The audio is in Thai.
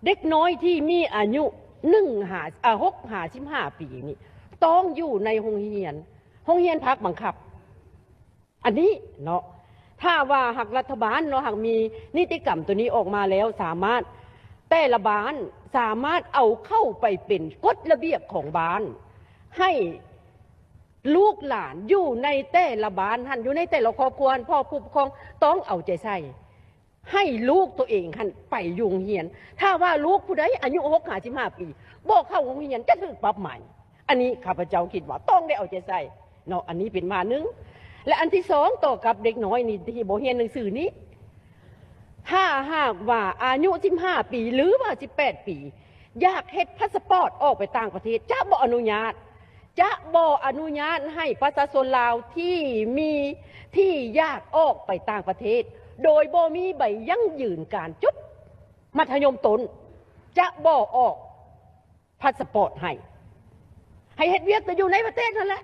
เด็กน้อยที่มีอายุ6-15 ปีนี่ต้องอยู่ในโรงเรียนพักบังคับอันนี้เนาะถ้าว่าหากรัฐบาลเนาะหากมีนิติกรรมตัวนี้ออกมาแล้วสามารถแต่ละบ้านสามารถเอาเข้าไปเป็นกฎระเบียบของบ้านให้ลูกหลานอยู่ในแต่ละบ้านท่านอยู่ในแต่ละครอบครัวพ่อผู้ปกครองต้องเอาใจใส่ให้ลูกตัวเองท่านไปโรงเรียนถ้าว่าลูกผู้ใดอายุ6-15 ปีบอกเข้าโรงเรียนจะถูกปรับใหม่อันนี้ข้าพเจ้าคิดว่าต้องได้เอาใจใส่เนาะอันนี้เป็นมาหนึ่งและอันที่สองต่อกับเด็กน้อยนี่ที่บ่เรียนหนังสือนี้ถ้าหากว่าอายุ15 ปีหรือว่า18 ปีอยากเฮ็ดพาสปอร์ตออกไปต่างประเทศจะบ่อนุญาตให้ประชาชนลาวที่อยากออกไปต่างประเทศโดยบ่มีใบยั่งยืนการจบมัธยมต้นจะบ่ออกพาสปอร์ตให้เฮ็ดเวียกแต่อยู่ในประเทศนั่นแหละ